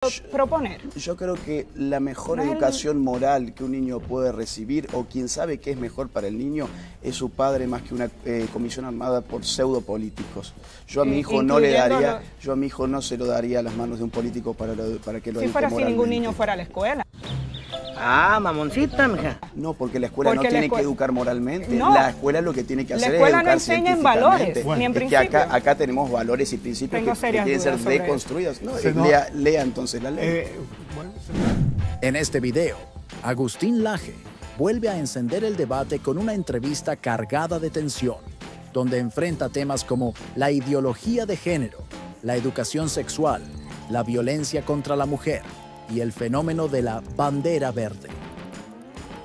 proponer. Yo creo que la mejor No es educación moral que un niño puede recibir, o quien sabe qué es mejor para el niño, es su padre, más que una comisión armada por pseudopolíticos. Yo a mi hijo no le daría, yo a mi hijo no se lo daría a las manos de un político para que lo eduque Si fuera así, moralmente. ningún niño fuera a la escuela. Ah, mamoncita, mija. No, porque la escuela no tiene que educar moralmente. No. La escuela lo que tiene que hacer es La educar escuela no enseña en valores, ni en Es que principios. acá tenemos valores y principios Tengo que serias quieren ser dudas sobre deconstruidos. No, Sí, no. lea entonces la ley. En este video, Agustín Laje vuelve a encender el debate con una entrevista cargada de tensión, donde enfrenta temas como la ideología de género, la educación sexual, la violencia contra la mujer y el fenómeno de la bandera verde.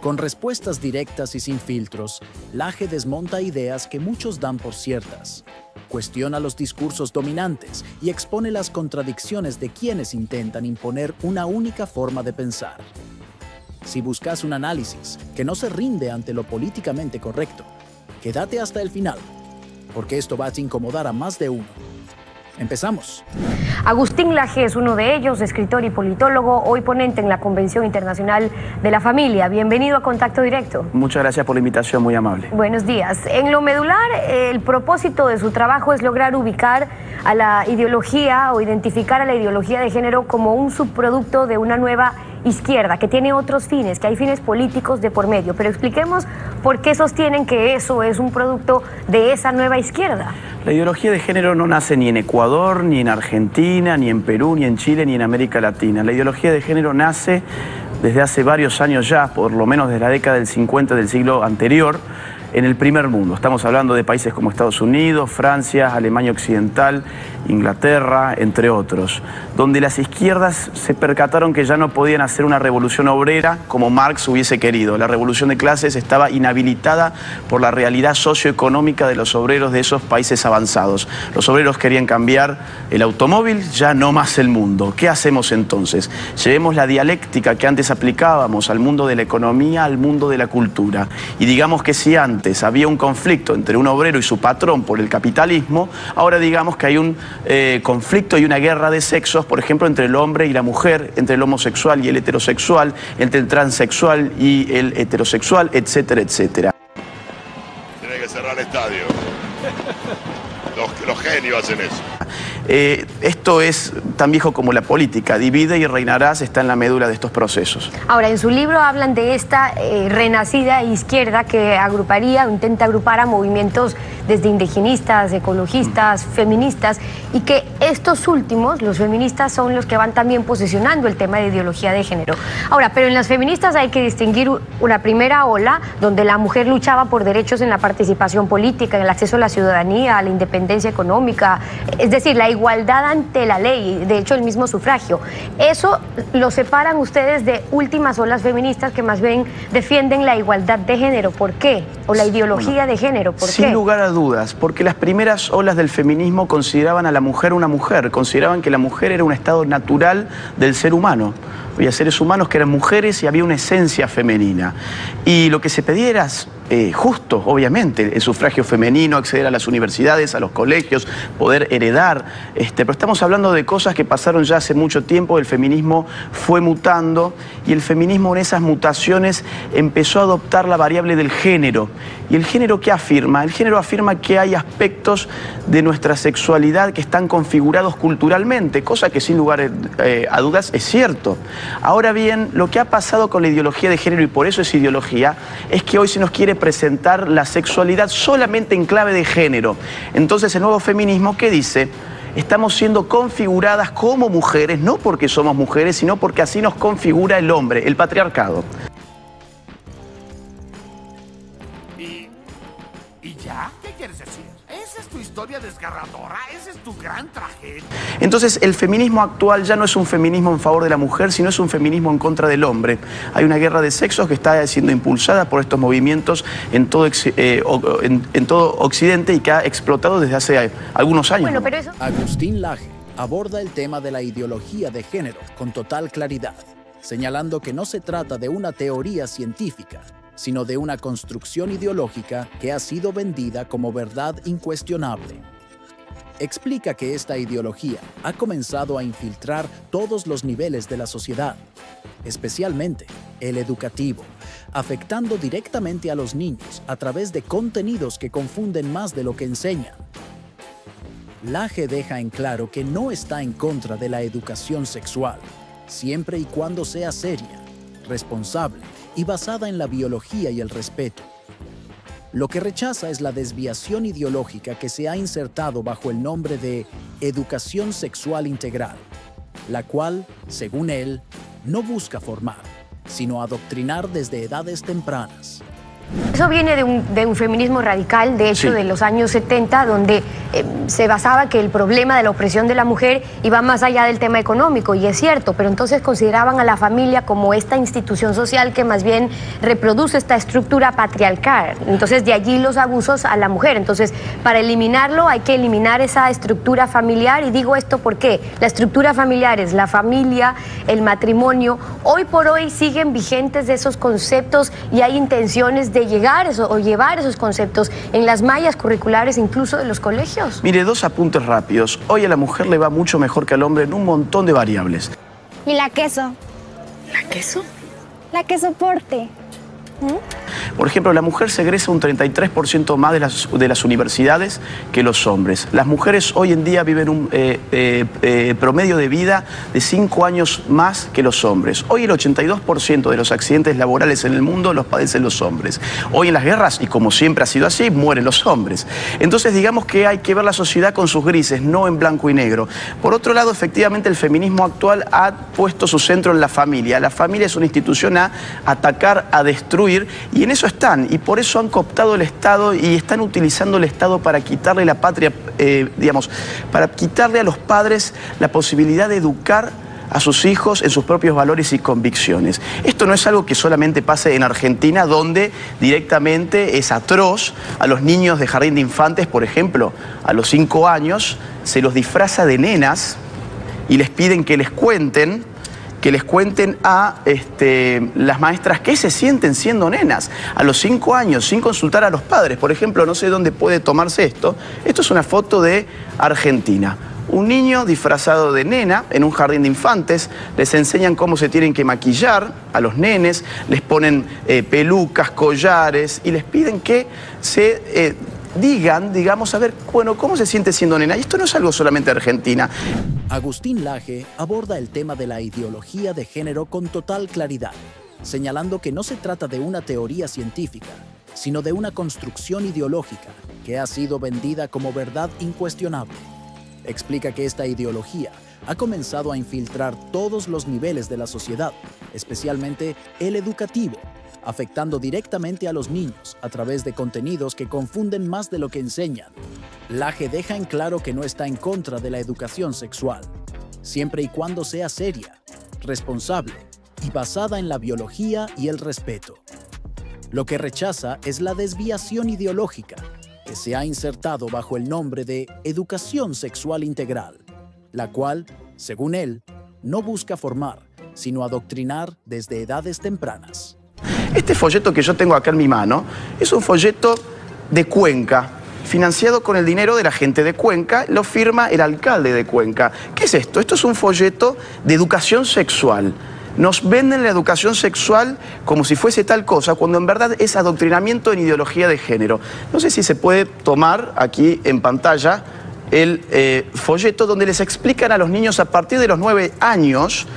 Con respuestas directas y sin filtros, Laje desmonta ideas que muchos dan por ciertas, cuestiona los discursos dominantes y expone las contradicciones de quienes intentan imponer una única forma de pensar. Si buscas un análisis que no se rinde ante lo políticamente correcto, quédate hasta el final, porque esto va a incomodar a más de uno. Empezamos. Agustín Laje es uno de ellos, escritor y politólogo, hoy ponente en la Convención Internacional de la Familia. Bienvenido a Contacto Directo. Muchas gracias por la invitación, muy amable. Buenos días. En lo medular, el propósito de su trabajo es lograr ubicar a la ideología o identificar a la ideología de género como un subproducto de una nueva izquierda, que tiene otros fines, que hay fines políticos de por medio. Pero expliquemos por qué sostienen que eso es un producto de esa nueva izquierda. La ideología de género no nace ni en Ecuador, ni en Argentina, ni en Perú, ni en Chile, ni en América Latina. La ideología de género nace desde hace varios años ya, por lo menos desde la década del 50 del siglo anterior, en el primer mundo. Estamos hablando de países como Estados Unidos, Francia, Alemania Occidental, Inglaterra, entre otros, donde las izquierdas se percataron que ya no podían hacer una revolución obrera como Marx hubiese querido. La revolución de clases estaba inhabilitada por la realidad socioeconómica de los obreros de esos países avanzados. Los obreros querían cambiar el automóvil, ya no más el mundo. ¿Qué hacemos entonces? Llevemos la dialéctica que antes aplicábamos al mundo de la economía, al mundo de la cultura. Y digamos que si antes había un conflicto entre un obrero y su patrón por el capitalismo, ahora digamos que hay un conflicto y una guerra de sexos, por ejemplo, entre el hombre y la mujer, entre el homosexual y el heterosexual, entre el transexual y el heterosexual, etcétera, etcétera. Tiene que cerrar el estadio. Los genios hacen eso. Esto es tan viejo como la política. Divide y reinarás está en la médula de estos procesos. Ahora, en su libro hablan de esta renacida izquierda que agruparía o intenta agrupar a movimientos desde indigenistas, ecologistas, feministas, y que estos últimos, los feministas, son los que van también posicionando el tema de ideología de género. Ahora, pero en las feministas hay que distinguir una primera ola donde la mujer luchaba por derechos en la participación política, en el acceso a la ciudadanía, a la independencia económica, es decir, la igualdad ante la ley, de hecho el mismo sufragio. Eso lo separan ustedes de últimas olas feministas que más bien defienden la igualdad de género. ¿Por qué? O la ideología de género. ¿Por qué? Sin lugar a dudas, porque las primeras olas del feminismo consideraban a la mujer una mujer, consideraban que la mujer era un estado natural del ser humano. Había seres humanos que eran mujeres y había una esencia femenina. Y lo que se pedía era justo, obviamente, el sufragio femenino, acceder a las universidades, a los colegios, poder heredar. Pero estamos hablando de cosas que pasaron ya hace mucho tiempo. El feminismo fue mutando y el feminismo en esas mutaciones empezó a adoptar la variable del género. ¿Y el género qué afirma? El género afirma que hay aspectos de nuestra sexualidad que están configurados culturalmente, cosa que sin lugar a dudas es cierto. Ahora bien, lo que ha pasado con la ideología de género, y por eso es ideología, es que hoy se nos quiere presentar la sexualidad solamente en clave de género. Entonces el nuevo feminismo, ¿qué dice? Estamos siendo configuradas como mujeres, no porque somos mujeres, sino porque así nos configura el hombre, el patriarcado. ¿Y ya? ¿Qué quieres decir? ¿Esa es tu historia desgarradora? ¿Esa es tu gran tragedia? Entonces, el feminismo actual ya no es un feminismo en favor de la mujer, sino es un feminismo en contra del hombre. Hay una guerra de sexos que está siendo impulsada por estos movimientos en todo Occidente y que ha explotado desde hace algunos años. Bueno, pero eso... Agustín Laje aborda el tema de la ideología de género con total claridad, señalando que no se trata de una teoría científica, sino de una construcción ideológica que ha sido vendida como verdad incuestionable. explica que esta ideología ha comenzado a infiltrar todos los niveles de la sociedad, especialmente el educativo, afectando directamente a los niños a través de contenidos que confunden más de lo que enseñan. Laje deja en claro que no está en contra de la educación sexual, siempre y cuando sea seria, responsable y basada en la biología y el respeto. Lo que rechaza es la desviación ideológica que se ha insertado bajo el nombre de educación sexual integral, la cual, según él, no busca formar, sino adoctrinar desde edades tempranas. Eso viene de un feminismo radical, de hecho, de los años 70, donde se basaba que el problema de la opresión de la mujer iba más allá del tema económico, y es cierto, pero entonces consideraban a la familia como esta institución social que más bien reproduce esta estructura patriarcal. Entonces, de allí los abusos a la mujer. Entonces, para eliminarlo hay que eliminar esa estructura familiar, y digo esto porque la estructura familiar es la familia, el matrimonio. Hoy por hoy siguen vigentes esos conceptos y hay intenciones de llegar o llevar esos conceptos en las mallas curriculares incluso de los colegios. Mire, dos apuntes rápidos. Hoy a la mujer le va mucho mejor que al hombre en un montón de variables. ¿Y la queso? ¿La queso? La quesoporte. Por ejemplo, la mujer se egresa un 33% más de las universidades que los hombres. Las mujeres hoy en día viven un promedio de vida de 5 años más que los hombres. Hoy el 82% de los accidentes laborales en el mundo los padecen los hombres. Hoy en las guerras, y como siempre ha sido así, mueren los hombres. Entonces digamos que hay que ver la sociedad con sus grises, no en blanco y negro. Por otro lado, efectivamente, el feminismo actual ha puesto su centro en la familia. La familia es una institución a atacar, a destruir, y en eso están, y por eso han cooptado el Estado y están utilizando el Estado para quitarle la patria, para quitarle a los padres la posibilidad de educar a sus hijos en sus propios valores y convicciones. Esto no es algo que solamente pase en Argentina, donde directamente es atroz. A los niños de jardín de infantes, por ejemplo, a los 5 años, se los disfraza de nenas y les piden que les cuenten a las maestras qué se sienten siendo nenas a los 5 años, sin consultar a los padres. Por ejemplo, no sé dónde puede tomarse esto. Esto es una foto de Argentina. Un niño disfrazado de nena en un jardín de infantes, les enseñan cómo se tienen que maquillar a los nenes, les ponen pelucas, collares y les piden que se digan, a ver, bueno, ¿cómo se siente siendo nena? Y esto no es algo solamente de Argentina. Agustín Laje aborda el tema de la ideología de género con total claridad, señalando que no se trata de una teoría científica, sino de una construcción ideológica que ha sido vendida como verdad incuestionable. Explica que esta ideología ha comenzado a infiltrar todos los niveles de la sociedad, especialmente el educativo, afectando directamente a los niños a través de contenidos que confunden más de lo que enseñan. Laje deja en claro que no está en contra de la educación sexual, siempre y cuando sea seria, responsable y basada en la biología y el respeto. Lo que rechaza es la desviación ideológica que se ha insertado bajo el nombre de educación sexual integral, la cual, según él, no busca formar, sino adoctrinar desde edades tempranas. Este folleto que yo tengo acá en mi mano es un folleto de Cuenca, financiado con el dinero de la gente de Cuenca, lo firma el alcalde de Cuenca. ¿Qué es esto? Esto es un folleto de educación sexual. Nos venden la educación sexual como si fuese tal cosa, cuando en verdad es adoctrinamiento en ideología de género. No sé si se puede tomar aquí en pantalla el folleto donde les explican a los niños a partir de los 9 años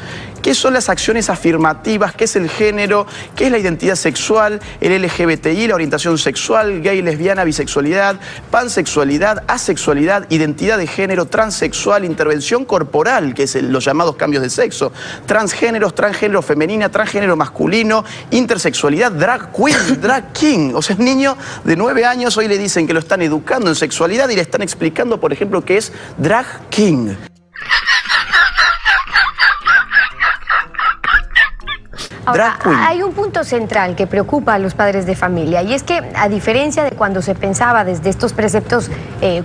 qué son las acciones afirmativas, qué es el género, qué es la identidad sexual, el LGBTI, la orientación sexual, gay, lesbiana, bisexualidad, pansexualidad, asexualidad, identidad de género, transexual, intervención corporal, que es los llamados cambios de sexo, transgéneros, transgénero femenina, transgénero masculino, intersexualidad, drag queen, drag king. O sea, un niño de 9 años hoy le dicen que lo están educando en sexualidad y le están explicando, por ejemplo, qué es drag king. Ahora, hay un punto central que preocupa a los padres de familia, y es que, a diferencia de cuando se pensaba desde estos preceptos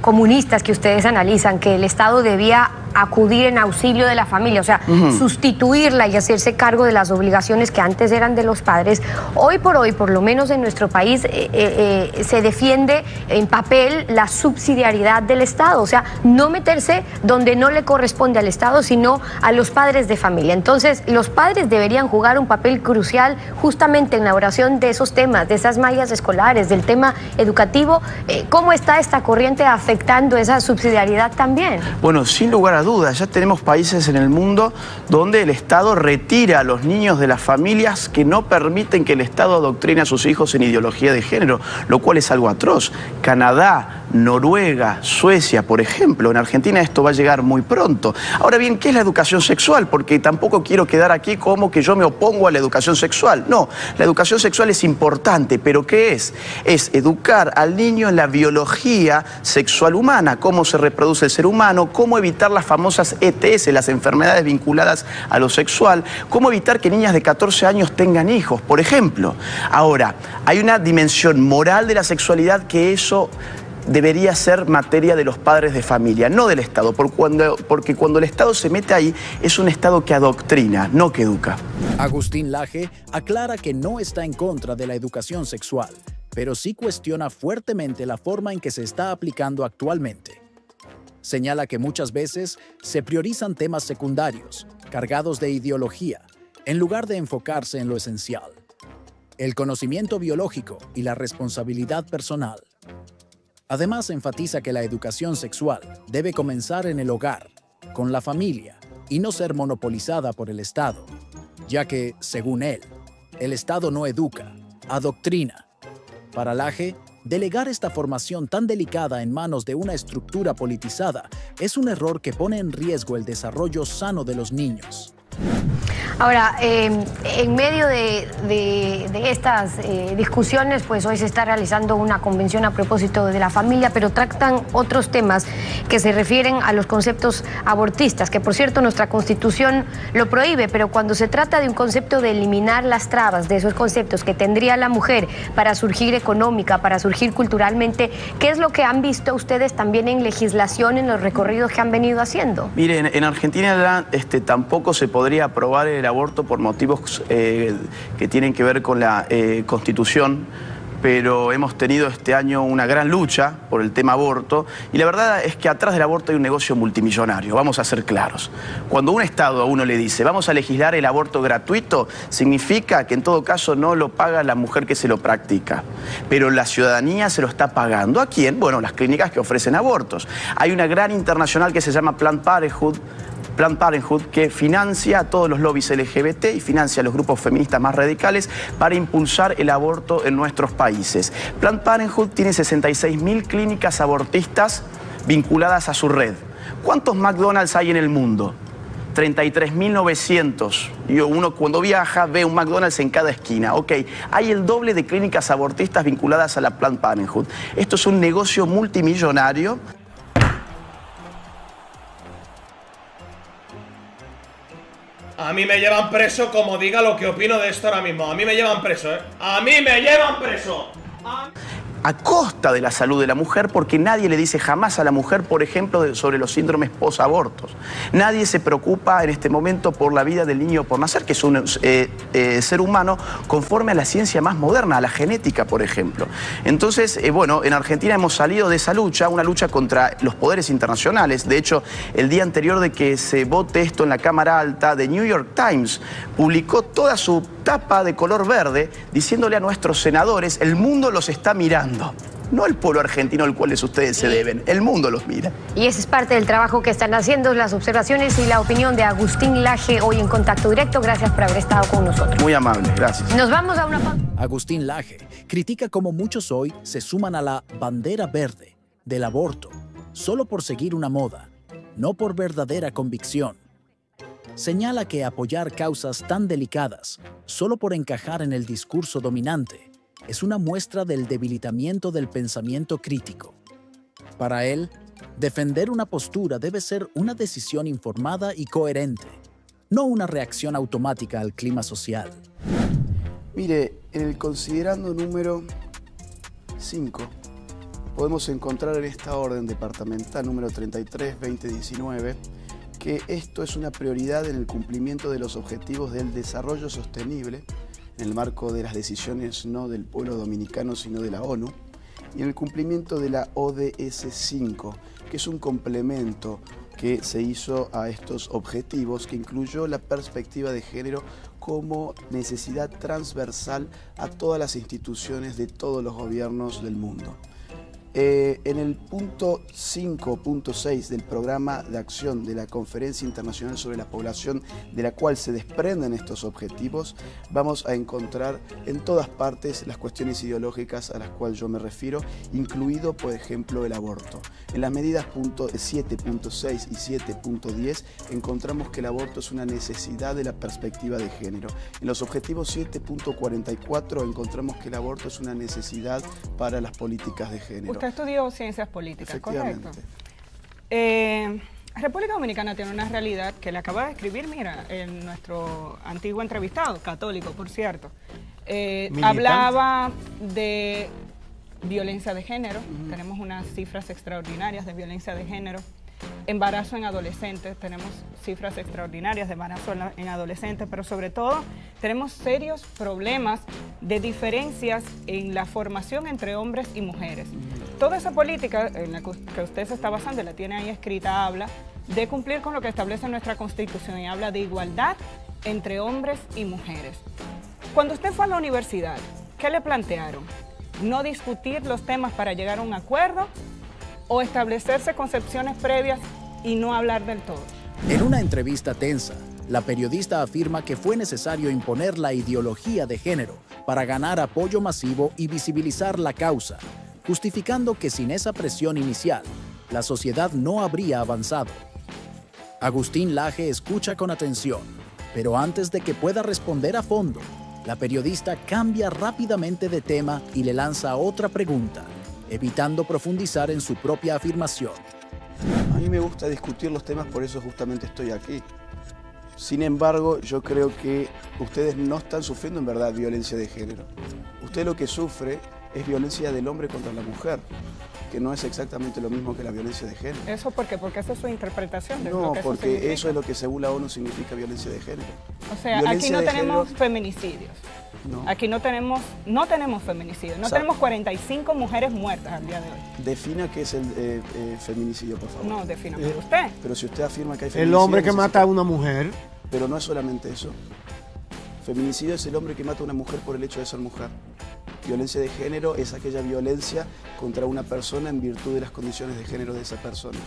comunistas que ustedes analizan, que el Estado debía acudir en auxilio de la familia, o sea, sustituirla y hacerse cargo de las obligaciones que antes eran de los padres. Hoy, por lo menos en nuestro país, se defiende en papel la subsidiariedad del Estado, o sea, no meterse donde no le corresponde al Estado, sino a los padres de familia. Entonces, los padres deberían jugar un papel crucial justamente en la elaboración de esos temas, de esas mallas escolares, del tema educativo. ¿Cómo está esta corriente afectando esa subsidiariedad también? Bueno, sin lugar a dudas, ya tenemos países en el mundo donde el Estado retira a los niños de las familias que no permiten que el Estado adoctrine a sus hijos en ideología de género, lo cual es algo atroz. Canadá, Noruega, Suecia, por ejemplo. En Argentina esto va a llegar muy pronto. Ahora bien, ¿qué es la educación sexual? Porque tampoco quiero quedar aquí como que yo me opongo a la educación sexual. No, la educación sexual es importante, pero ¿qué es? Es educar al niño en la biología sexual humana, cómo se reproduce el ser humano, cómo evitar las famosas ETS, las enfermedades vinculadas a lo sexual, cómo evitar que niñas de 14 años tengan hijos, por ejemplo. Ahora, hay una dimensión moral de la sexualidad que eso debería ser materia de los padres de familia, no del Estado, porque cuando el Estado se mete ahí, es un Estado que adoctrina, no que educa. Agustín Laje aclara que no está en contra de la educación sexual, pero sí cuestiona fuertemente la forma en que se está aplicando actualmente. Señala que muchas veces se priorizan temas secundarios, cargados de ideología, en lugar de enfocarse en lo esencial: el conocimiento biológico y la responsabilidad personal. Además, enfatiza que la educación sexual debe comenzar en el hogar, con la familia, y no ser monopolizada por el Estado, ya que, según él, el Estado no educa, adoctrina. Para Laje, delegar esta formación tan delicada en manos de una estructura politizada es un error que pone en riesgo el desarrollo sano de los niños. Ahora, en medio de estas discusiones, pues hoy se está realizando una convención a propósito de la familia, pero tratan otros temas que se refieren a los conceptos abortistas, que por cierto nuestra Constitución lo prohíbe, pero cuando se trata de un concepto de eliminar las trabas de esos conceptos que tendría la mujer para surgir económica, para surgir culturalmente, ¿qué es lo que han visto ustedes también en legislación, en los recorridos que han venido haciendo? Miren, en Argentina tampoco se podría aprobar el aborto por motivos que tienen que ver con la Constitución, pero hemos tenido este año una gran lucha por el tema aborto y la verdad es que atrás del aborto hay un negocio multimillonario, vamos a ser claros. Cuando un Estado a uno le dice vamos a legislar el aborto gratuito, significa que en todo caso no lo paga la mujer que se lo practica, pero la ciudadanía se lo está pagando. ¿A quién? Bueno, las clínicas que ofrecen abortos. Hay una gran internacional que se llama Planned Parenthood, que financia a todos los lobbies LGBT y financia a los grupos feministas más radicales para impulsar el aborto en nuestros países. Planned Parenthood tiene 66.000 clínicas abortistas vinculadas a su red. ¿Cuántos McDonald's hay en el mundo? 33.900. Y uno cuando viaja ve un McDonald's en cada esquina. Ok, hay el doble de clínicas abortistas vinculadas a la Planned Parenthood. Esto es un negocio multimillonario. A mí me llevan preso como diga lo que opino de esto ahora mismo. A mí me llevan preso, ¿eh? ¡A mí me llevan preso! A costa de la salud de la mujer, porque nadie le dice jamás a la mujer, por ejemplo, sobre los síndromes posabortos. Nadie se preocupa en este momento por la vida del niño por nacer, que es un ser humano conforme a la ciencia más moderna, a la genética, por ejemplo. Entonces, bueno, en Argentina hemos salido de esa lucha, una lucha contra los poderes internacionales. De hecho, el día anterior de que se vote esto en la Cámara Alta, The New York Times publicó toda su tapa de color verde diciéndole a nuestros senadores: el mundo los está mirando. No el pueblo argentino al cual ustedes se deben, el mundo los mira. Y ese es parte del trabajo que están haciendo, las observaciones y la opinión de Agustín Laje hoy en Contacto Directo. Gracias por haber estado con nosotros. Muy amable, gracias. Nos vamos a una pausa. Agustín Laje critica cómo muchos hoy se suman a la bandera verde del aborto solo por seguir una moda, no por verdadera convicción. Señala que apoyar causas tan delicadas solo por encajar en el discurso dominante es una muestra del debilitamiento del pensamiento crítico. Para él, defender una postura debe ser una decisión informada y coherente, no una reacción automática al clima social. Mire, en el considerando número 5, podemos encontrar en esta orden departamental número 33-2019 que esto es una prioridad en el cumplimiento de los objetivos del desarrollo sostenible, en el marco de las decisiones no del pueblo dominicano, sino de la ONU, y en el cumplimiento de la ODS 5, que es un complemento que se hizo a estos objetivos, que incluyó la perspectiva de género como necesidad transversal a todas las instituciones de todos los gobiernos del mundo. En el punto 5.6 del programa de acción de la Conferencia Internacional sobre la Población, de la cual se desprenden estos objetivos, vamos a encontrar en todas partes las cuestiones ideológicas a las cuales yo me refiero, incluido, por ejemplo, el aborto. En las medidas 7.6 y 7.10 encontramos que el aborto es una necesidad de la perspectiva de género. En los objetivos 7.44 encontramos que el aborto es una necesidad para las políticas de género. Usted estudió ciencias políticas, ¿correcto? República Dominicana tiene una realidad que le acaba de escribir, mira, en nuestro antiguo entrevistado, católico, por cierto. Hablaba de violencia de género, tenemos unas cifras extraordinarias de violencia de género. Embarazo en adolescentes, tenemos cifras extraordinarias de embarazo en adolescentes, pero sobre todo tenemos serios problemas de diferencias en la formación entre hombres y mujeres. Toda esa política en la que usted se está basando, la tiene ahí escrita, habla de cumplir con lo que establece nuestra Constitución y habla de igualdad entre hombres y mujeres. Cuando usted fue a la universidad, ¿qué le plantearon? ¿No discutir los temas para llegar a un acuerdo o establecerse concepciones previas y no hablar del todo? En una entrevista tensa, la periodista afirma que fue necesario imponer la ideología de género para ganar apoyo masivo y visibilizar la causa, justificando que sin esa presión inicial, la sociedad no habría avanzado. Agustín Laje escucha con atención, pero antes de que pueda responder a fondo, la periodista cambia rápidamente de tema y le lanza otra pregunta, evitando profundizar en su propia afirmación. A mí me gusta discutir los temas, por eso justamente estoy aquí. Sin embargo, yo creo que ustedes no están sufriendo en verdad violencia de género. Usted lo que sufre es violencia del hombre contra la mujer, que no es exactamente lo mismo que la violencia de género. ¿Eso por qué? Porque esa es su interpretación de no, lo que porque eso es lo que según la ONU significa violencia de género. O sea, violencia aquí no tenemos feminicidios. No. Aquí no tenemos feminicidios. No tenemos 45 mujeres muertas al día de hoy. Defina qué es el feminicidio, por favor. No, defíname usted. Pero si usted afirma que hay feminicidio... El hombre que mata a una mujer. Pero no es solamente eso. Feminicidio es el hombre que mata a una mujer por el hecho de ser mujer. Violencia de género es aquella violencia contra una persona en virtud de las condiciones de género de esa persona.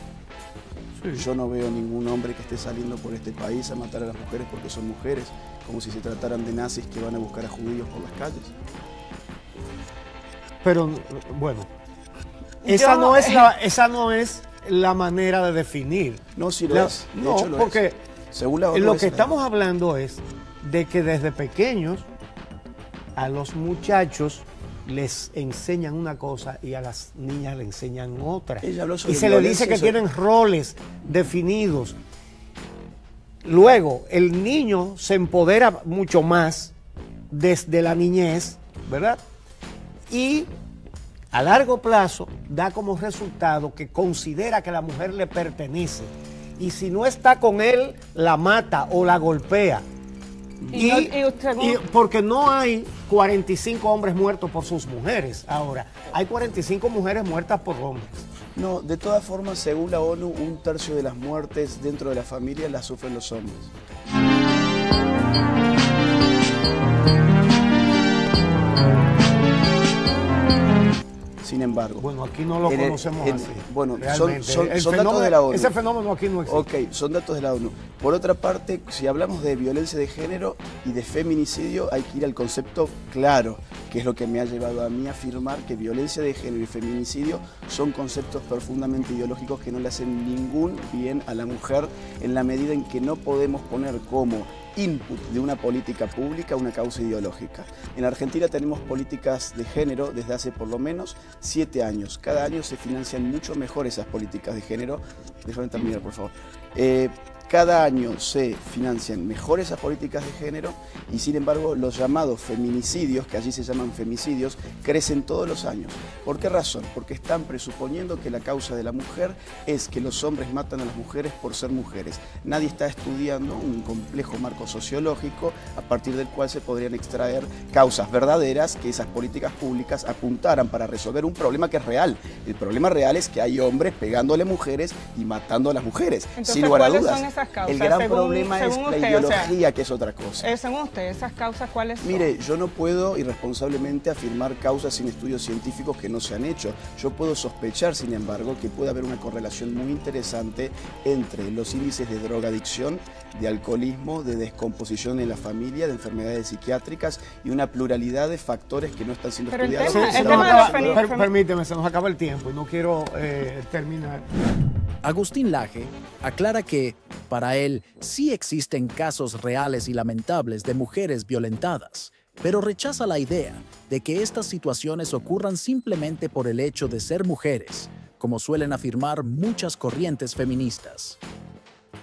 Sí. Yo no veo ningún hombre que esté saliendo por este país a matar a las mujeres porque son mujeres, como si se trataran de nazis que van a buscar a judíos por las calles. Pero, bueno, esa no es la manera de definir. No, sí lo es. De hecho, lo porque es. Según la ONU, lo que estamos hablando es de que desde pequeños a los muchachos les enseñan una cosa y a las niñas le enseñan otra. Y se les dice que tienen roles definidos. Luego, el niño se empodera mucho más desde la niñez, ¿verdad? Y a largo plazo da como resultado que considera que la mujer le pertenece. Y si no está con él, la mata o la golpea. Porque no hay 45 hombres muertos por sus mujeres ahora. Hay 45 mujeres muertas por hombres. No, de todas formas, según la ONU, 1/3 de las muertes dentro de la familia las sufren los hombres. Sin embargo... Bueno, aquí no lo conocemos así. Bueno, son datos de la ONU. Ese fenómeno aquí no existe. Ok, son datos de la ONU. Por otra parte, si hablamos de violencia de género y de feminicidio, hay que ir al concepto claro, que es lo que me ha llevado a mí a afirmar que violencia de género y feminicidio son conceptos profundamente ideológicos que no le hacen ningún bien a la mujer en la medida en que no podemos poner como input de una política pública una causa ideológica. En Argentina tenemos políticas de género desde hace por lo menos 7 años. Cada año se financian mucho mejor esas políticas de género. Déjame terminar, por favor. Cada año se financian mejor esas políticas de género y sin embargo los llamados feminicidios, que allí se llaman femicidios, crecen todos los años. ¿Por qué razón? Porque están presuponiendo que la causa de la mujer es que los hombres matan a las mujeres por ser mujeres. Nadie está estudiando un complejo marco sociológico a partir del cual se podrían extraer causas verdaderas que esas políticas públicas apuntaran para resolver un problema que es real. El problema real es que hay hombres pegándole a mujeres y matando a las mujeres, entonces, sin lugar a dudas. Causas, el gran problema es la ideología, que es otra cosa. Según usted, ¿esas causas cuáles son? Mire, yo no puedo irresponsablemente afirmar causas sin estudios científicos que no se han hecho. Yo puedo sospechar, sin embargo, que puede haber una correlación muy interesante entre los índices de drogadicción, de alcoholismo, de descomposición en la familia, de enfermedades psiquiátricas y una pluralidad de factores que no están siendo estudiados. Permíteme, se nos acaba el tiempo y no quiero terminar. Agustín Laje aclara que, para él, sí existen casos reales y lamentables de mujeres violentadas, pero rechaza la idea de que estas situaciones ocurran simplemente por el hecho de ser mujeres, como suelen afirmar muchas corrientes feministas.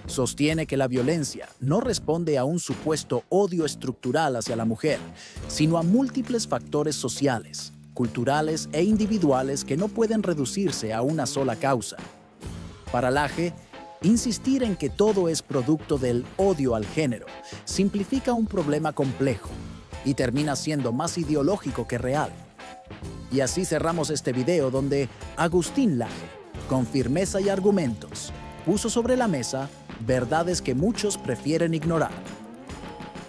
Sostiene que la violencia no responde a un supuesto odio estructural hacia la mujer, sino a múltiples factores sociales, culturales e individuales que no pueden reducirse a una sola causa. Para Laje, insistir en que todo es producto del odio al género simplifica un problema complejo y termina siendo más ideológico que real. Y así cerramos este video donde Agustín Laje, con firmeza y argumentos, puso sobre la mesa verdades que muchos prefieren ignorar.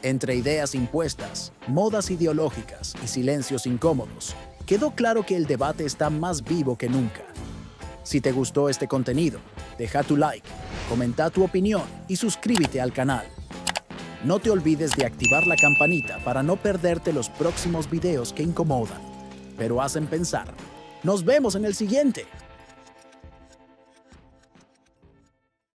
Entre ideas impuestas, modas ideológicas y silencios incómodos, quedó claro que el debate está más vivo que nunca. Si te gustó este contenido, deja tu like, comenta tu opinión y suscríbete al canal. No te olvides de activar la campanita para no perderte los próximos videos que incomodan, pero hacen pensar. Nos vemos en el siguiente.